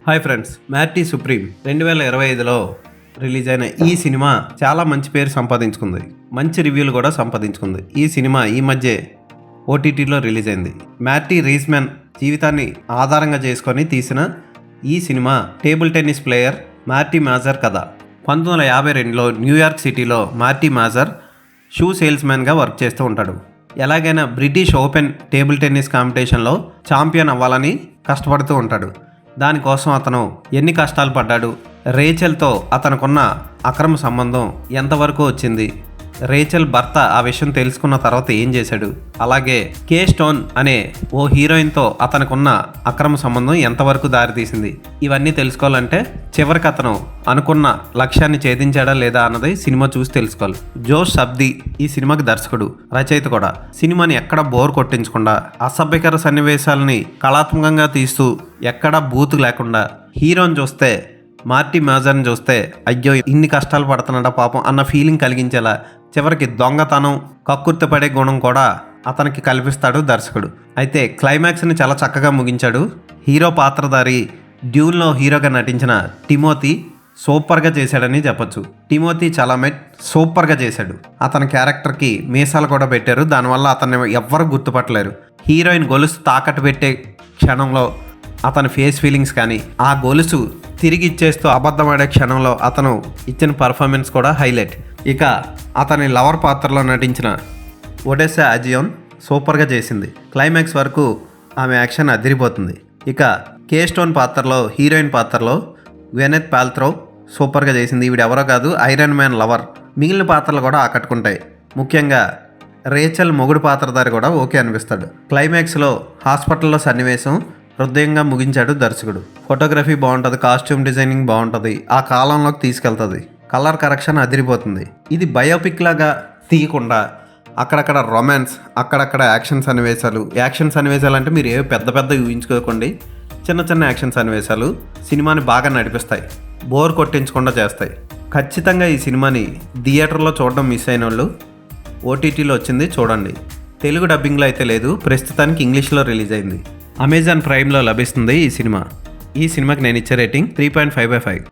Hi friends, మ్యాటీ supreme 2025లో release అయిన ఈ cinema చాలా మంచి పేరు సంపాదించుకుంది, మంచి రివ్యూలు కూడా సంపాదించుకుంది. ఈ సినిమా ఈ మధ్య ఓటీటీలో రిలీజ్ అయింది. మ్యాటీ రీస్మెన్ జీవితాన్ని ఆధారంగా చేసుకొని తీసిన ఈ cinema table tennis player Marty Mauser కథ. 1952లో న్యూయార్క్ సిటీలో మార్టీ మాజర్ షూ సేల్స్మెన్గా వర్క్ చేస్తూ ఉంటాడు. ఎలాగైనా బ్రిటిష్ ఓపెన్ టేబుల్ టెన్నిస్ కాంపిటీషన్లో ఛాంపియన్ అవ్వాలని కష్టపడుతూ ఉంటాడు. దానికోసం అతను ఎన్ని కష్టాలు పడ్డాడు, రేచెల్తో అతనుకున్న అక్రమ సంబంధం ఎంతవరకు వచ్చింది, రేచెల్ భర్త ఆ విషయం తెలుసుకున్న తర్వాత ఏం చేశాడు, అలాగే కే స్టోన్ అనే ఓ హీరోయిన్తో అతనుకున్న అక్రమ సంబంధం ఎంతవరకు దారితీసింది, ఇవన్నీ తెలుసుకోవాలంటే చివరికి అతను అనుకున్న లక్ష్యాన్ని ఛేదించాడా లేదా అన్నది సినిమా చూసి తెలుసుకోవాలి. జోష్ సబ్ది ఈ సినిమాకి దర్శకుడు, రచయిత కూడా. సినిమాని ఎక్కడ బోర్ కొట్టించకుండా అసభ్యకర సన్నివేశాలని కళాత్మకంగా తీస్తూ ఎక్కడా బూతు లేకుండా, హీరోని చూస్తే మార్టీ మాజర్ని చూస్తే అయ్యో ఇన్ని కష్టాలు పడుతున్నాడా పాపం అన్న ఫీలింగ్ కలిగించేలా, చివరికి దొంగతనం కక్కుర్తిపడే గుణం కూడా అతనికి కల్పిస్తాడు దర్శకుడు. అయితే క్లైమాక్స్ని చాలా చక్కగా ముగించాడు. హీరో పాత్రధారి డ్యూన్లో హీరోగా నటించిన టిమోతి సూపర్గా చేశాడని చెప్పొచ్చు. టిమోతి చాలామెట్ సూపర్గా చేశాడు. అతని క్యారెక్టర్కి మీసాలు కూడా పెట్టారు, దానివల్ల అతన్ని ఎవ్వరు గుర్తుపట్టలేరు. హీరోయిన్ గొలుసు తాకట్టు పెట్టే క్షణంలో అతని ఫేస్ ఫీలింగ్స్ కానీ, ఆ గొలుసు తిరిగి ఇచ్చేస్తూ అబద్ధమాడే క్షణంలో అతను ఇచ్చిన పర్ఫార్మెన్స్ కూడా హైలైట్. ఇక అతని లవర్ పాత్రలో నటించిన ఒడెస్సా అజియోన్ సూపర్గా చేసింది. క్లైమాక్స్ వరకు ఆమె యాక్షన్ అదిరిపోతుంది. ఇక కే స్టోన్ పాత్రలో, హీరోయిన్ పాత్రలో గ్వెనెత్ పాల్త్రో సూపర్గా చేసింది. ఈవిడ ఎవరో కాదు, ఐరన్ మ్యాన్ లవర్. మిగిలిన పాత్రలు కూడా ఆకట్టుకుంటాయి. ముఖ్యంగా రేచల్ మొగుడు పాత్రధారి కూడా ఓకే అనిపిస్తాడు. క్లైమాక్స్లో హాస్పిటల్లో సన్నివేశం హృదయంగా ముగించాడు దర్శకుడు. ఫోటోగ్రఫీ బాగుంటుంది, కాస్ట్యూమ్ డిజైనింగ్ బాగుంటుంది, ఆ కాలంలోకి తీసుకెళ్తుంది. కలర్ కరెక్షన్ అదిరిపోతుంది. ఇది బయోపిక్ లాగా తీయకుండా అక్కడక్కడ రొమాన్స్, అక్కడక్కడ యాక్షన్ సన్నివేశాలు అంటే మీరు ఏవో పెద్ద పెద్ద ఊహించుకోకండి. చిన్న చిన్న యాక్షన్ సన్నివేశాలు సినిమాని బాగా నడిపిస్తాయి, బోర్ కొట్టించకుండా చేస్తాయి. ఖచ్చితంగా ఈ సినిమాని థియేటర్లో చూడడం మిస్ అయిన వాళ్ళు ఓటీటీలో వచ్చింది చూడండి. తెలుగు డబ్బింగ్లో అయితే లేదు, ప్రస్తుతానికి ఇంగ్లీష్లో రిలీజ్ అయింది. అమెజాన్ ప్రైమ్లో లభిస్తుంది ఈ సినిమా. ఈ సినిమాకి నేను ఇచ్చే రేటింగ్ 3.5/5.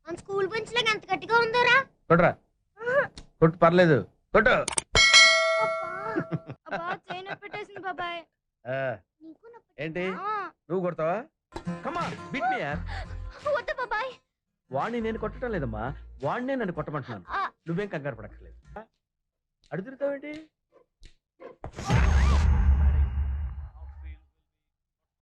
మన స్కూల్ బెంచ్ లాగా ఎంత గట్టిగా ఉందోరా. కొట్రా, కొట్టు, పర్లేదు, కొట్టు. అబ్బా చైన్ పెట్టేసింది బాబాయ్. ఆ, నీకు ఏంటి నువ్వు కొడతావా? కమా బిట్ మీ యార్. వద్దు బాబాయ్. వాడిని నేను కొట్టడం లేదమ్మా, వాడినే నన్ను కొట్టమంటున్నాను. ఆ. నువ్వేం కంగారు పడక్కర్లేదు. అడుగుతావేంటి?